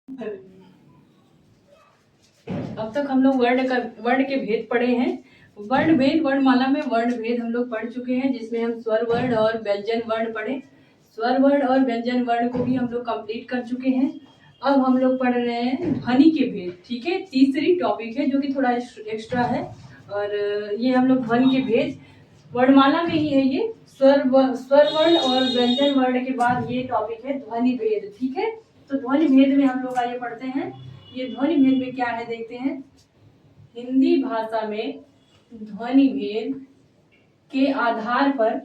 अब तक हम लोग वर्ण के भेद पढ़े हैं। वर्ण भेद, वर्णमाला में वर्ण भेद हम लोग पढ़ चुके हैं, जिसमें हम स्वर वर्ण और व्यंजन वर्ण पढ़े। स्वर वर्ण और व्यंजन वर्ण को भी हम लोग कंप्लीट कर चुके हैं। अब हम लोग पढ़ रहे हैं ध्वनि के भेद। ठीक है, तीसरी टॉपिक है जो कि थोड़ा एक्स्ट्रा है। और ये हम लोग ध्वनि के भेद वर्णमाला में ही है। ये स्वर वर्ण और व्यंजन वर्ण के बाद ये टॉपिक है ध्वनि भेद। ठीक है, तो ध्वनि भेद में हम लोग आइए पढ़ते हैं। ये ध्वनि भेद में क्या है देखते हैं। हिंदी भाषा में ध्वनि भेद के आधार पर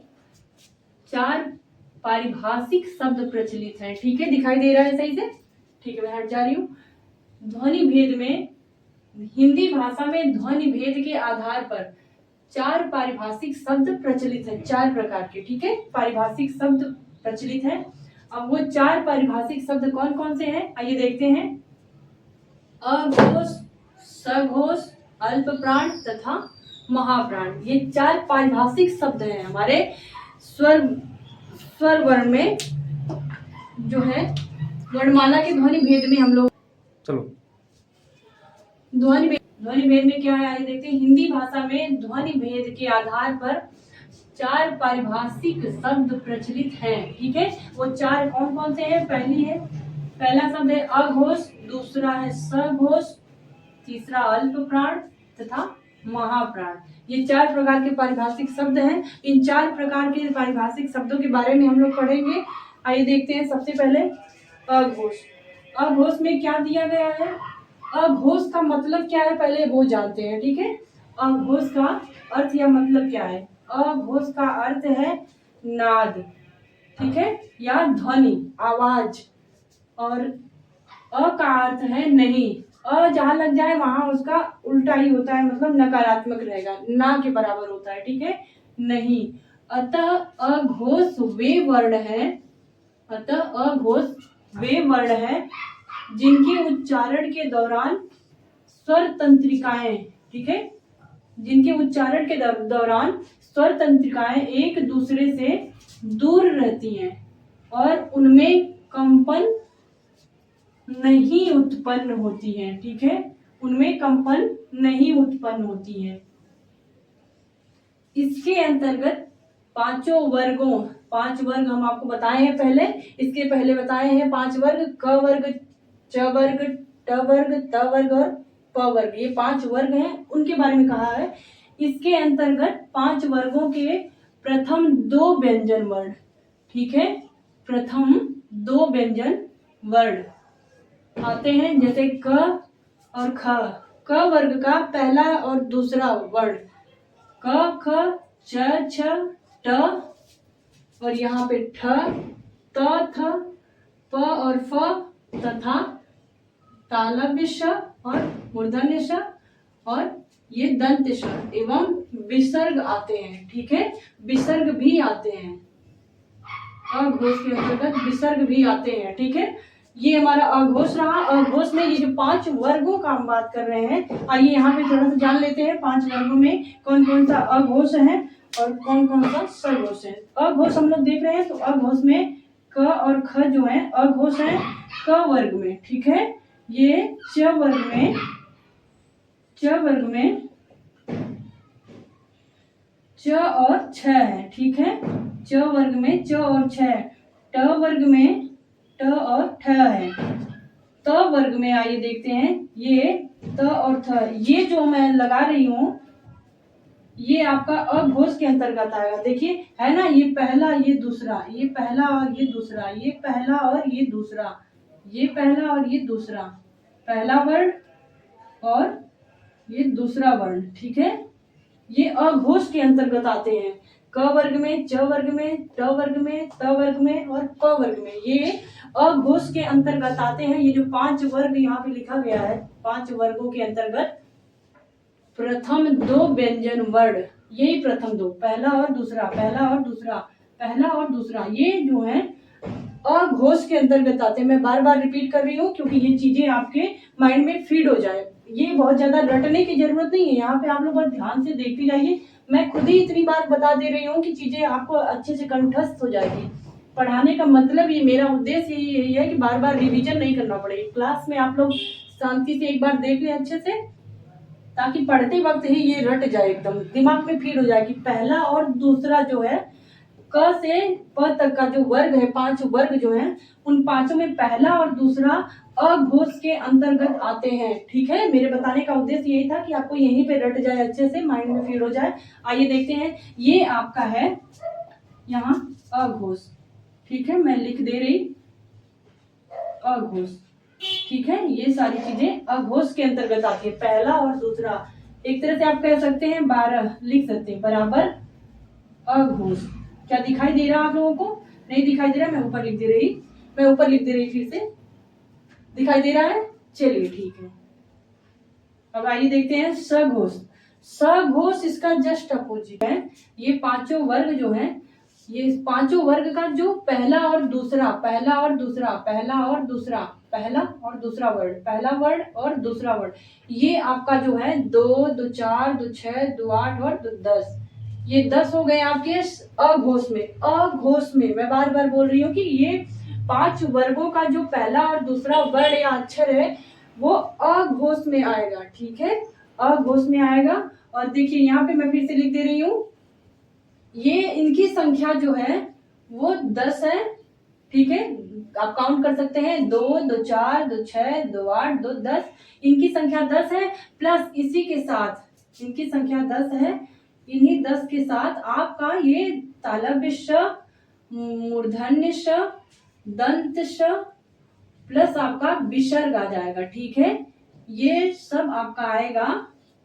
4 पारिभाषिक शब्द प्रचलित हैं। ठीक है, दिखाई दे रहा है सही से? ठीक है, मैं हट जा रही हूँ। ध्वनि भेद में, हिंदी भाषा में ध्वनि भेद के आधार पर 4 पारिभाषिक शब्द प्रचलित हैं, 4 प्रकार के। ठीक है, पारिभाषिक शब्द प्रचलित हैं। अब वो 4 पारिभाषिक शब्द कौन कौन से हैं आइए देखते हैं। अघोष, सघोष, अल्प प्राण तथा महाप्राण, ये 4 पारिभाषिक शब्द हैं हमारे स्वर वर्ण में, जो है वर्णमाला के ध्वनि भेद में हम लोग। चलो, ध्वनि भेद में क्या है आइए देखते हैं। हिंदी भाषा में ध्वनि भेद के आधार पर 4 पारिभाषिक शब्द प्रचलित हैं। ठीक है, वो 4 कौन कौन से हैं? पहला शब्द है अघोष, दूसरा है सघोष, तीसरा अल्प प्राण तथा महाप्राण। ये 4 प्रकार के पारिभाषिक शब्द हैं। इन 4 प्रकार के पारिभाषिक शब्दों के बारे में हम लोग पढ़ेंगे। आइए देखते हैं। सबसे पहले अघोष। अघोष में क्या दिया गया है? अघोष का मतलब क्या है पहले वो जानते हैं। ठीक है, अघोष का अर्थ या मतलब क्या है? अघोष का अर्थ है नाद, ठीक है, या ध्वनि, आवाज। और अ का अर्थ है नहीं। अ जहां लग जाए वहां उसका उल्टा ही होता है, मतलब नकारात्मक रहेगा, ना के बराबर होता है। ठीक है, नहीं। अतः अघोष वे वर्ण है, अतः अघोष वे वर्ण है जिनके उच्चारण के दौरान स्वर तंत्रिकाएं, ठीक है, जिनके उच्चारण के दौरान स्वर तंत्रिकाएं एक दूसरे से दूर रहती हैं और उनमें कंपन नहीं उत्पन्न होती है। ठीक है, उनमें कंपन नहीं उत्पन्न होती है। इसके अंतर्गत 5 वर्ग हम आपको बताए हैं पहले। इसके पहले बताए हैं 5 वर्ग: क वर्ग, च वर्ग, ट वर्ग, त वर्ग और प वर्ग। ये 5 वर्ग हैं, उनके बारे में कहा है। इसके अंतर्गत 5 वर्गों के प्रथम 2 व्यंजन वर्ण, ठीक है, प्रथम 2 व्यंजन वर्ण आते हैं, जैसे क और ख। क वर्ग का पहला और दूसरा वर्ण क, ख, च, छ, ट और यहाँ पे ठ, त, थ, प और फ तथा तालव्य श और मूर्धन्य श और ये दंत श एवं विसर्ग आते हैं। ठीक है, विसर्ग भी आते हैं। अघोष के अंतर्गत विसर्ग भी आते हैं। ठीक है, ये हमारा अघोष रहा। अघोष में ये जो 5 वर्गों का हम बात कर रहे हैं, आइए यहाँ पे थोड़ा सा जान लेते हैं 5 वर्गों में कौन कौन सा अघोष है और कौन कौन सा सघोष है। अघोष हम लोग देख रहे हैं, तो अघोष में क और ख जो है अघोष है क वर्ग में। ठीक है, ये च वर्ग में च और छ है। ठीक है, च वर्ग में च और छ है। ट वर्ग में ट और ठ है। त वर्ग में आइए देखते हैं, ये त और थ, ये जो मैं लगा रही हूं ये आपका अघोष के अंतर्गत आएगा। देखिए है ना, ये पहला ये दूसरा, ये पहला और ये दूसरा, ये पहला और ये दूसरा, ये पहला और ये दूसरा, पहला वर्ण और ये दूसरा वर्ण। ठीक है, ये अघोष के अंतर्गत आते हैं। क वर्ग में, च वर्ग में, ट वर्ग में, त वर्ग में और प वर्ग में, ये अघोष के अंतर्गत आते हैं। ये जो 5 वर्ग यहाँ पे लिखा गया है, 5 वर्गों के अंतर्गत प्रथम 2 व्यंजन वर्ण, यही प्रथम 2, पहला और दूसरा, पहला और दूसरा, पहला और दूसरा, ये जो है अघोष के अंतर्गत आते हैं। मैं बार बार रिपीट कर रही हूँ क्योंकि ये चीजें आपके माइंड में फीड हो जाए। ये बहुत ज्यादा रटने की जरूरत नहीं है, यहाँ पे आप लोग बहुत ध्यान से देखते जाइए। मैं खुद ही इतनी बार बता दे रही हूँ कि चीजें आपको अच्छे से कंठस्थ हो जाएगी। पढ़ाने का मतलब ये मेरा उद्देश्य यही है कि बार बार रिवीजन नहीं करना पड़े। क्लास में आप लोग शांति से एक बार देख लें अच्छे से, ताकि पढ़ते वक्त ही ये रट जाए, एकदम दिमाग में फीड हो जाए कि पहला और दूसरा जो है क से प तक का जो वर्ग है, 5 वर्ग जो है, उन पांचों में पहला और दूसरा अघोष के अंतर्गत आते हैं। ठीक है, मेरे बताने का उद्देश्य यही था कि आपको यहीं पे रट जाए, अच्छे से माइंड में फीड हो जाए। आइए देखते हैं, ये आपका है यहाँ अघोष। ठीक है, मैं लिख दे रही अघोष। ठीक है, ये सारी चीजें अघोष के अंतर्गत आती है, पहला और दूसरा। एक तरह से आप कह सकते हैं 12 लिख सकते हैं, बराबर अघोष। क्या दिखाई दे रहा आप लोगों को? नहीं दिखाई दे रहा, मैं ऊपर लिख दे रही, फिर से दिखाई दे रहा है। चलिए ठीक है, अब आइए देखते हैं सघोष। सघोष इसका जस्ट अपोजिट है। ये पांचों वर्ग जो है, ये पांचों वर्ग का जो पहला और दूसरा वर्ड, पहला वर्ड और दूसरा वर्ड, ये आपका जो है 2, 2, 4, 2, 6, 2, 8 और 2, 10, ये 10 हो गए आपके अघोष में। अघोष में मैं बार बार बोल रही हूँ कि ये 5 वर्गों का जो पहला और दूसरा वर्ड या अक्षर है वो अघोष में आएगा। ठीक है, अघोष में आएगा। और देखिए यहाँ पे मैं फिर से लिख दे रही हूँ, ये इनकी संख्या जो है वो 10 है। ठीक है, आप काउंट कर सकते हैं, 2, 2, 4, 2, 6, 2, 8, 2, 10, इनकी संख्या 10 है। प्लस इसी के साथ इनकी संख्या 10 है, इन्हीं 10 के साथ आपका ये तालव्य श, मूर्धन्य श, दंत श प्लस आपका विसर्ग आ जाएगा। ठीक है, ये सब आपका आएगा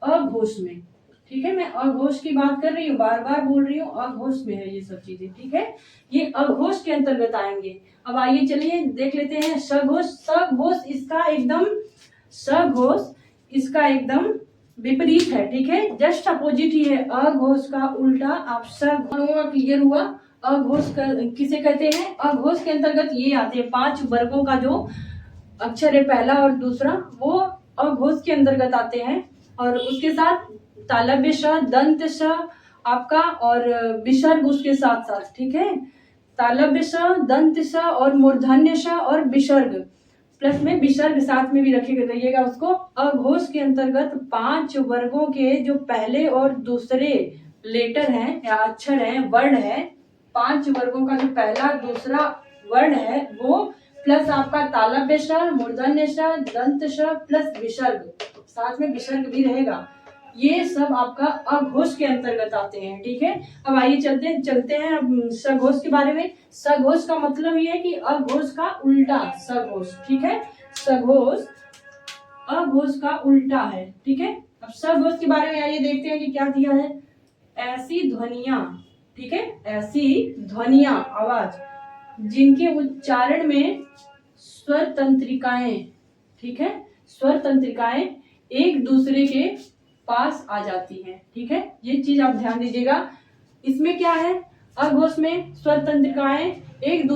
अघोष में। ठीक है, मैं अघोष की बात कर रही हूँ, बार बार बोल रही हूँ, अघोष में है ये सब चीजें। ठीक है, ये अघोष के अंतर्गत आएंगे। अब आइए चलिए देख लेते हैं सघोष। सघोष इसका एकदम विपरीत है। ठीक है, जस्ट अपोजिट ही है, अघोष का उल्टा। आप सब लोगों का क्लियर हुआ? अघोष किसे कहते हैं? अघोष के अंतर्गत ये आते हैं, 5 वर्गों का जो अक्षर है पहला और दूसरा, वो अघोष के अंतर्गत आते हैं। और उसके साथ तालव्य श, दंत श आपका और विसर्ग उसके साथ साथ। ठीक है, तालव्य श, दंत श और मूर्धन्य श और विसर्ग, प्लस में विसर्ग साथ में भी रखिएगा उसको। अघोष के अंतर्गत 5 वर्गों के जो पहले और दूसरे लेटर हैं या अक्षर हैं, वर्ड है, 5 वर्गों का जो पहला दूसरा वर्ड है वो, प्लस आपका तालव्य श, मूर्धन्य श, दंत श प्लस विसर्ग, साथ में विसर्ग भी रहेगा, ये सब आपका अघोष के अंतर्गत आते हैं। ठीक है, अब आइए चलते हैं सघोष के बारे में। सघोष का मतलब ये है कि अघोष का उल्टा सघोष। ठीक है, सघोष अघोष का उल्टा है। ठीक है, अब सघोष के बारे में आइए देखते हैं कि क्या दिया है। ऐसी ध्वनियां, ठीक है, ऐसी ध्वनियां, आवाज जिनके उच्चारण में स्वर तंत्रिकाएं, ठीक है, स्वर तंत्रिकाएं एक दूसरे के पास आ जाती हैं। ठीक है, ये चीज आप ध्यान दीजिएगा। इसमें क्या है, अघोष में स्वर तंत्रिकाएं एक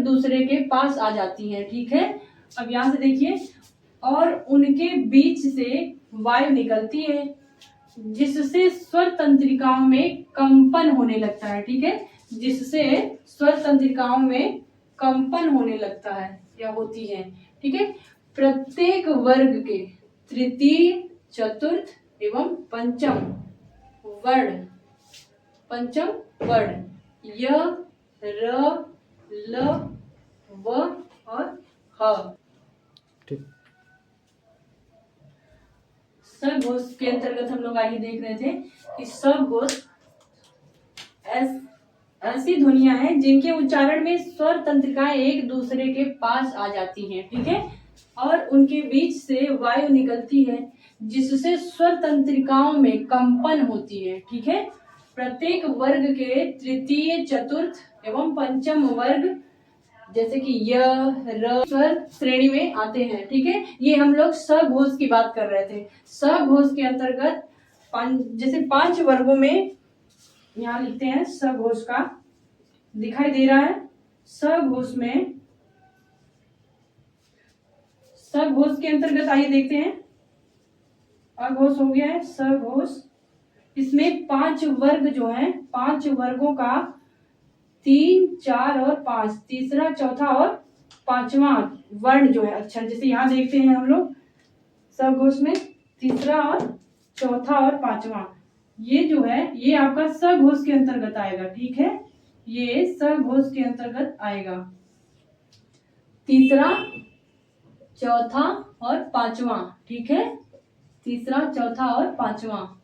दूसरे के पास आ जाती हैं। ठीक है, अब यहां से देखिए, और उनके बीच से वायु निकलती है जिससे स्वर तंत्रिकाओं में कंपन होने लगता है। ठीक है, जिससे स्वर तंत्रिकाओं में कंपन होने लगता है या होती है। ठीक है, प्रत्येक वर्ग के तृतीय, चतुर्थ एवं पंचम वर्ड य, र, ल, व और ह। सघोष के अंतर्गत हम लोग आगे देख रहे थे कि सघोष ऐसी ध्वनियां हैं जिनके उच्चारण में स्वर तंत्रिकाएं एक दूसरे के पास आ जाती हैं। ठीक है, और उनके बीच से वायु निकलती है जिससे स्वर तंत्रिकाओं में कंपन होती है। ठीक है, प्रत्येक वर्ग के तृतीय, चतुर्थ एवं पंचम वर्ग जैसे कि य, र स्वर श्रेणी में आते हैं। ठीक है, ये हम लोग सघोष की बात कर रहे थे। सघोष के अंतर्गत जैसे 5 वर्गों में यहाँ लिखते हैं, सघोष का दिखाई दे रहा है। सघोष में, सघोष के अंतर्गत आइए देखते हैं। अघोष हो गया है सघोष। इसमें 5 वर्ग जो हैं, 5 वर्गों का 3, 4 और 5, तीसरा, चौथा और पांचवा वर्ण जो है अक्षर, जैसे यहाँ देखते हैं हम लोग सघोष में तीसरा और चौथा और पांचवा, ये जो है ये आपका सघोष के अंतर्गत आएगा। ठीक है, ये सघोष के अंतर्गत आएगा। तीसरा, चौथा और पांचवा, ठीक है, तीसरा, चौथा और पांचवा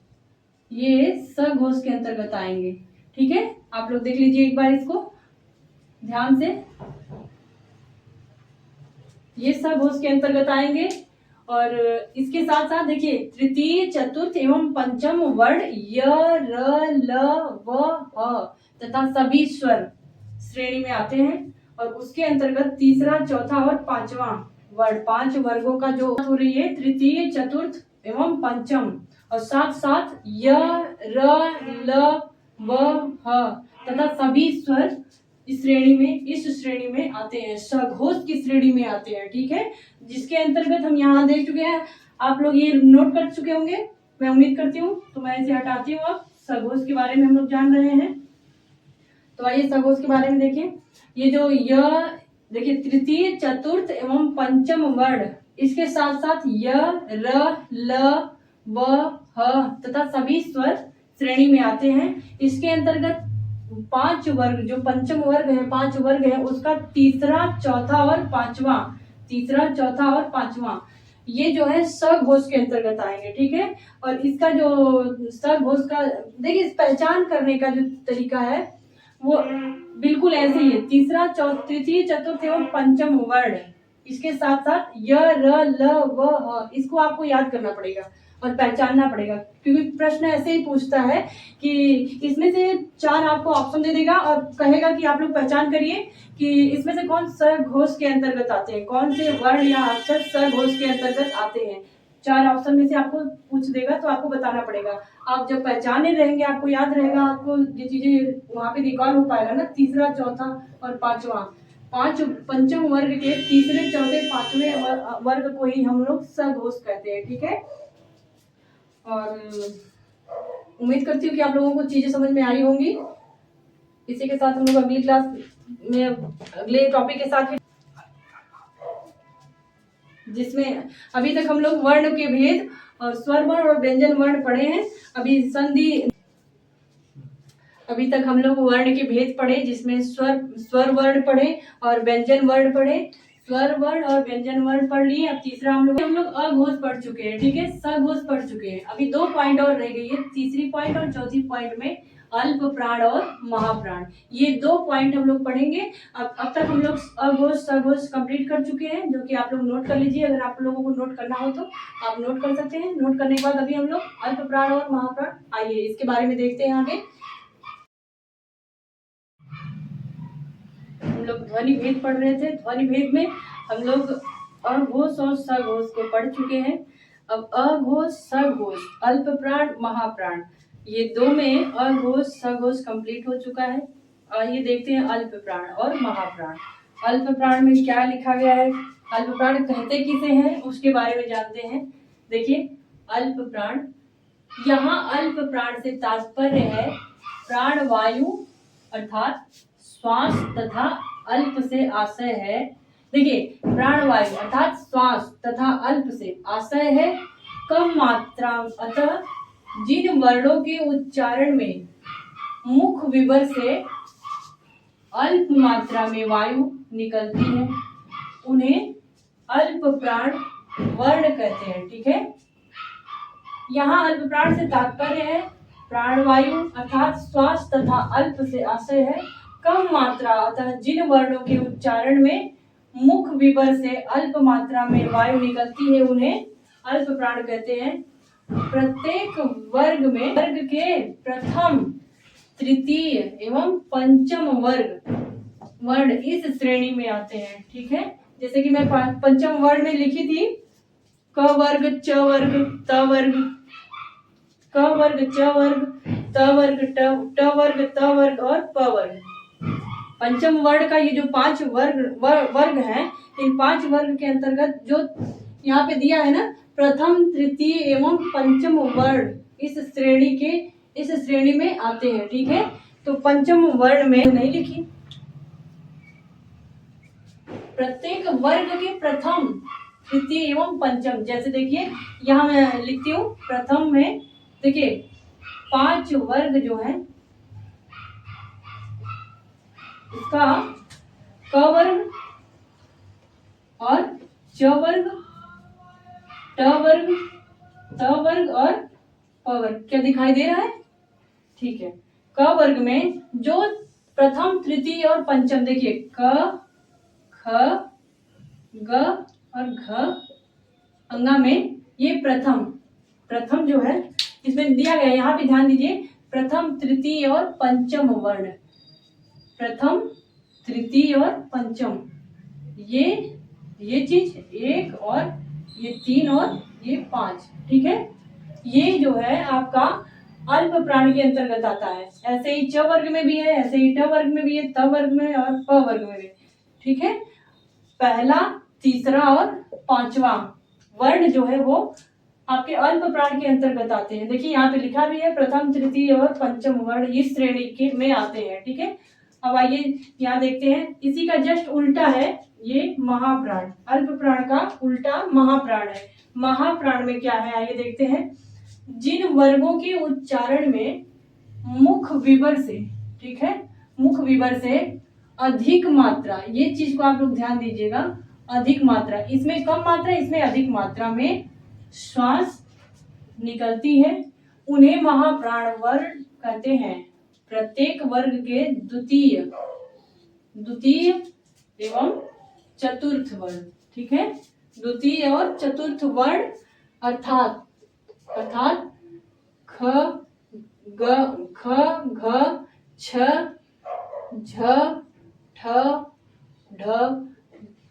ये सघोष के अंतर्गत आएंगे। ठीक है, आप लोग देख लीजिए एक बार इसको ध्यान से, ये सघोष के अंतर्गत आएंगे। और इसके साथ साथ देखिए तृतीय, चतुर्थ एवं पंचम वर्ण य, र, ल, व, ह तथा सभी स्वर श्रेणी में आते हैं। और उसके अंतर्गत तीसरा, चौथा और पांचवा वर्ण, 5 वर्गों का जो हो रही है तृतीय, चतुर्थ एवं पंचम, और साथ साथ य, र, ल, व, ह तथा सभी स्वर इस श्रेणी में आते हैं, सघोष की श्रेणी में आते हैं। ठीक है, जिसके अंतर्गत हम यहाँ देख चुके हैं, आप लोग ये नोट कर चुके होंगे, मैं उम्मीद करती हूँ। तो मैं इसे हटाती हूँ, अब सघोष के बारे में हम लोग जान रहे हैं। तो आइए सघोष के बारे में देखिए। ये जो देखिए तृतीय, चतुर्थ एवं पंचम वर्ण, इसके साथ साथ य, र, ल, व, ह तथा सभी स्वर श्रेणी में आते हैं। इसके अंतर्गत 5 वर्ग, जो पंचम वर्ग है, 5 वर्ग है, उसका तीसरा, चौथा और पांचवा, तीसरा, चौथा और पांचवा ये जो है सघोष के अंतर्गत आएंगे। ठीक है, और इसका जो सघोष का देखिए पहचान करने का जो तरीका है वो बिल्कुल ऐसे ही है। तीसरा, तृतीय, चतुर्थ एवं पंचम वर्ण, इसके साथ साथ य, र, ल, व, ह, इसको आपको याद करना पड़ेगा और पहचानना पड़ेगा, क्योंकि प्रश्न ऐसे ही पूछता है कि इसमें से 4 आपको ऑप्शन दे देगा और कहेगा कि आप लोग पहचान करिए कि इसमें से कौन सघोष के अंतर्गत आते हैं, कौन से वर्ण या अक्षर सघोष के अंतर्गत आते हैं। 4 ऑप्शन में से आपको पूछ देगा तो आपको बताना पड़ेगा। आप जब पहचाने रहेंगे, आपको याद रहेगा, आपको ये चीजें वहां पे रिकॉर्ड हो पाएगा ना। तीसरा, चौथा और पांचवा, 5 पंचम वर्ग के तीसरे, चौथे, पांचवें वर्ग को ही हम लोग सघोष कहते हैं। ठीक है, और उम्मीद करती हूँ कि आप लोगों को चीजें समझ में आई होंगी। इसी के साथ हम लोग अगली क्लास में अगले टॉपिक के साथ, जिसमें अभी तक हम लोग वर्ण के भेद और स्वर वर्ण और व्यंजन वर्ण पढ़े हैं। अभी तक हम लोग वर्ण के भेद पढ़े, जिसमें स्वर वर्ण पढ़े और व्यंजन वर्ण पढ़े। स्वर वर्ण और व्यंजन वर्ण पढ़ लिए। अब तीसरा हम लोग अघोष पढ़ चुके हैं। ठीक है, सघोष पढ़ चुके हैं। अभी 2 पॉइंट और रह गई है, तीसरी पॉइंट और चौथी पॉइंट में अल्प प्राण और महाप्राण, ये 2 पॉइंट हम लोग पढ़ेंगे। अब तक हम लोग अघोष सघोष कंप्लीट कर चुके हैं, जो कि आप लोग नोट कर लीजिए। अगर आप लोगों को नोट करना हो तो आप नोट कर सकते हैं। नोट करने के बाद अभी हम लोग अल्प प्राण और महाप्राण, आइए इसके बारे में देखते हैं आगे। हम लोग ध्वनि भेद पढ़ रहे थे। ध्वनि भेद में हम लोग अघोष और सघोष को पढ़ चुके हैं। अब अघोष, सघोष, अल्प प्राण, महाप्राण, ये 2 में अघोष सघोष कंप्लीट हो चुका है। आइए देखते हैं अल्प प्राण और महाप्राण। अल्प प्राण में क्या लिखा गया है, अल्प प्राण कहते किसे हैं, उसके बारे में जानते हैं। देखिए अल्प प्राण, यहाँ अल्प प्राण से तात्पर्य है प्राण वायु अर्थात श्वास तथा अल्प से आशय है। देखिए प्राणवायु अर्थात श्वास तथा अल्प से आशय है कम मात्रा, अतः जिन वर्णों के उच्चारण में मुख विवर से अल्प मात्रा में वायु निकलती है उन्हें अल्प प्राण वर्ण कहते हैं। ठीक है, यहाँ अल्प प्राण से तात्पर्य है प्राणवायु अर्थात श्वास तथा अल्प से आशय है कम मात्रा, अतः जिन वर्णों के उच्चारण में मुख विवर से अल्प मात्रा में वायु निकलती है उन्हें अल्प प्राण कहते हैं। प्रत्येक वर्ग में वर्ग के प्रथम, तृतीय एवं पंचम वर्ण इस श्रेणी में आते हैं। ठीक है, जैसे कि मैं पंचम वर्ण में लिखी थी क वर्ग, च वर्ग, त वर्ग, क वर्ग, च वर्ग, त वर्ग, ट वर्ग, त वर्ग और प वर्ग। पंचम वर्ण का ये जो 5 वर्ग हैं, इन 5 वर्ग के अंतर्गत जो यहाँ पे दिया है ना, प्रथम, तृतीय एवं पंचम वर्ण इस श्रेणी में आते हैं। ठीक है, तो पंचम वर्ण में नहीं लिखी, प्रत्येक वर्ग के प्रथम तृतीय एवं पंचम, जैसे देखिए यहाँ मैं लिखती हूँ प्रथम में, देखिए 5 वर्ग जो है इसका क वर्ग और च वर्ग, ट वर्ग, त वर्ग और प वर्ग, क्या दिखाई दे रहा है? ठीक है। क वर्ग में जो प्रथम तृतीय और पंचम, देखिए क, ख, ग और घ अंगा में ये प्रथम जो है इसमें दिया गया, यहाँ पे ध्यान दीजिए, प्रथम तृतीय और पंचम वर्ण, प्रथम तृतीय और पंचम, ये चीज 1 और ये 3 और ये 5, ठीक है। ये जो है आपका अल्प प्राण के अंतर्गत आता है। ऐसे ही च वर्ग में भी है, ऐसे ही ट वर्ग में भी है, त वर्ग में और प वर्ग में भी, ठीक है। पहला, तीसरा और पांचवा वर्ण जो है वो आपके अल्प प्राण के अंतर्गत आते हैं। देखिए यहाँ पे लिखा भी है प्रथम तृतीय और पंचम वर्ण इस श्रेणी के में आते हैं, ठीक है। अब आइए यहाँ देखते हैं, इसी का जस्ट उल्टा है ये महाप्राण, अल्प प्राण का उल्टा महाप्राण है। महाप्राण में क्या है आइए देखते हैं, जिन वर्गों के उच्चारण में मुख विवर से, ठीक है, मुख विवर से अधिक मात्रा, ये चीज को आप लोग ध्यान दीजिएगा, अधिक मात्रा, इसमें कम मात्रा इसमें अधिक मात्रा में श्वास निकलती है, उन्हें महाप्राण वर्ण कहते हैं। प्रत्येक वर्ग के द्वितीय एवं चतुर्थ वर्ण, ठीक है, द्वितीय और चतुर्थ वर्ण अर्थात ख, घ, छ, झ, ठ, ढ,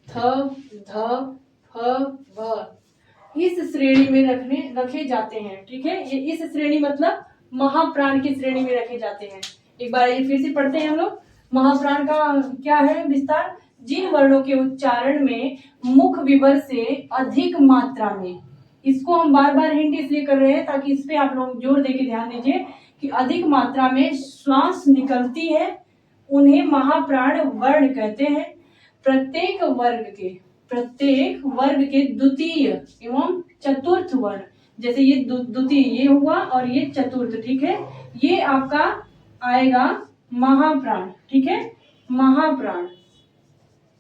थ, ध, फ, भ इस श्रेणी में रखे जाते हैं, ठीक है। ये इस श्रेणी मतलब महाप्राण की श्रेणी में रखे जाते हैं। एक बार ये फिर से पढ़ते हैं हम लोग, महाप्राण का क्या है विस्तार, जिन वर्णों के उच्चारण में मुख विवर से अधिक मात्रा में, इसको हम बार बार हिंट इसलिए कर रहे हैं ताकि इस पे आप लोग जोर देके ध्यान दीजिए कि अधिक मात्रा में श्वास निकलती है, उन्हें महाप्राण वर्ण कहते हैं। प्रत्येक वर्ग के द्वितीय एवं चतुर्थ वर्ण, जैसे ये द्वितीय ये हुआ और ये चतुर्थ, ठीक है, ये आपका आएगा महाप्राण, ठीक है,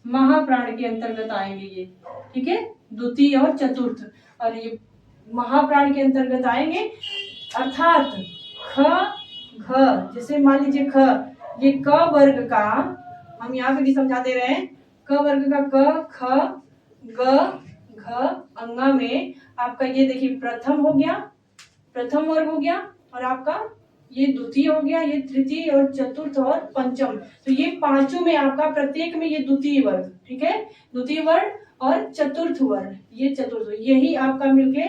महाप्राण के अंतर्गत आएंगे ये, ठीक है, द्वितीय और चतुर्थ, और ये महाप्राण के अंतर्गत आएंगे। अर्थात ख, घ, जैसे मान लीजिए ख, ये क वर्ग का, हम यहाँ पे भी समझा दे रहे हैं, क वर्ग का क, ख, ग, घ अंगा में आपका ये देखिए प्रथम हो गया, प्रथम वर्ग हो गया, और आपका ये द्वितीय हो गया, ये तृतीय और चतुर्थ और पंचम, तो ये पांचों में आपका प्रत्येक में ये द्वितीय वर्ग, ठीक है, द्वितीय वर्ण और चतुर्थ वर्ण, ये चतुर्थ, यही आपका मिलके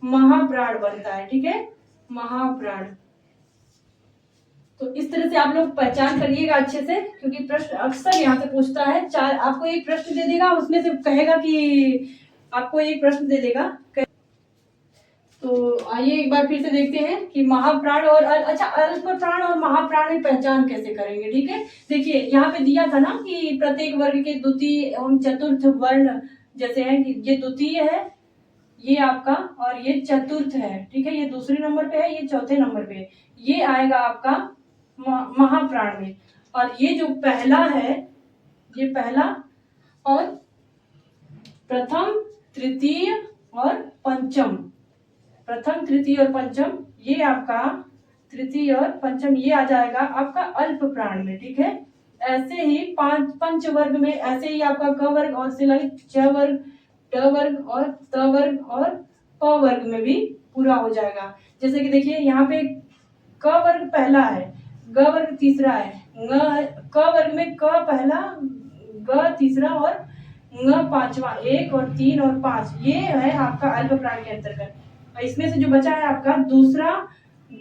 महाप्राण बनता है, ठीक है, महाप्राण। तो इस तरह से आप लोग पहचान करिएगा अच्छे से, क्योंकि प्रश्न अक्सर यहाँ से पूछता है। चार आपको एक प्रश्न दे देगा, उसमें से कहेगा कि आपको एक प्रश्न दे देगा। तो आइए एक बार फिर से देखते हैं कि महाप्राण और अच्छा अल्प प्राण और महाप्राण में पहचान कैसे करेंगे, ठीक है। देखिए यहाँ पे दिया था ना कि प्रत्येक वर्ग के द्वितीय एवं चतुर्थ वर्ण जैसे है कि ये द्वितीय है, ये आपका, और ये चतुर्थ है, ठीक है, ये दूसरे नंबर पे है, ये चौथे नंबर पे है, ये आएगा आपका महाप्राण में। और ये जो पहला है, ये पहला और प्रथम तृतीय और पंचम, प्रथम तृतीय और पंचम, ये आपका तृतीय और पंचम ये आ जाएगा आपका अल्प प्राण में, ठीक है। ऐसे ही पंच वर्ग में ऐसे ही आपका क वर्ग और सिलाई च वर्ग, ट वर्ग और त वर्ग और प वर्ग में भी पूरा हो जाएगा। जैसे कि देखिए यहाँ पे क वर्ग पहला है, ग वर्ग तीसरा है, क वर्ग में क पहला, ग तीसरा और ङ पांचवा, 1 और 3 और 5, ये है आपका अल्प प्राण के अंतर्गत। और इसमें से जो बचा है आपका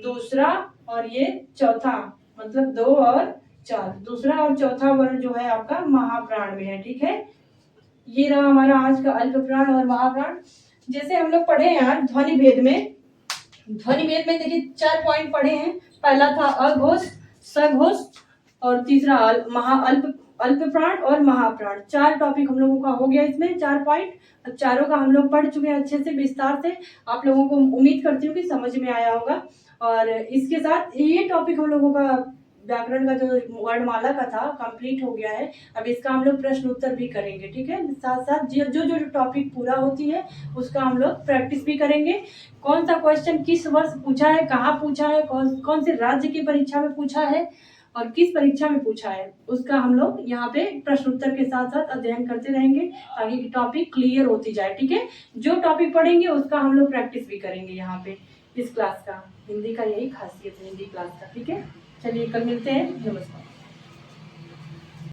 दूसरा और ये चौथा, मतलब 2 और 4, दूसरा और चौथा वर्ण जो है आपका महाप्राण में है, ठीक है। ये रहा हमारा आज का अल्प प्राण और महाप्राण। जैसे हम लोग पढ़े यार ध्वनि भेद में देखिए 4 पॉइंट पढ़े हैं। पहला था अघोष, सघोष और तीसरा अल्प प्राण और महाप्राण। 4 टॉपिक हम लोगों का हो गया, इसमें 4 पॉइंट चारों का हम लोग पढ़ चुके हैं अच्छे से विस्तार से। आप लोगों को उम्मीद करती हूँ कि समझ में आया होगा। और इसके साथ ये टॉपिक हम लोगों का व्याकरण का जो वर्णमाला का था कंप्लीट हो गया है। अब इसका हम लोग प्रश्न उत्तर भी करेंगे, ठीक है। साथ साथ जो टॉपिक पूरा होती है उसका हम लोग प्रैक्टिस भी करेंगे। कौन सा क्वेश्चन किस वर्ष पूछा है, कहाँ पूछा है, कौन से राज्य की परीक्षा में पूछा है और किस परीक्षा में पूछा है, उसका हम लोग यहाँ पे प्रश्न उत्तर के साथ साथ अध्ययन करते रहेंगे ताकि टॉपिक क्लियर होती जाए, ठीक है। जो टॉपिक पढ़ेंगे उसका हम लोग प्रैक्टिस भी करेंगे यहाँ पे। इस क्लास का हिंदी का यही खासियत है, हिंदी क्लास का, ठीक है। चलिए कल मिलते हैं, नमस्कार।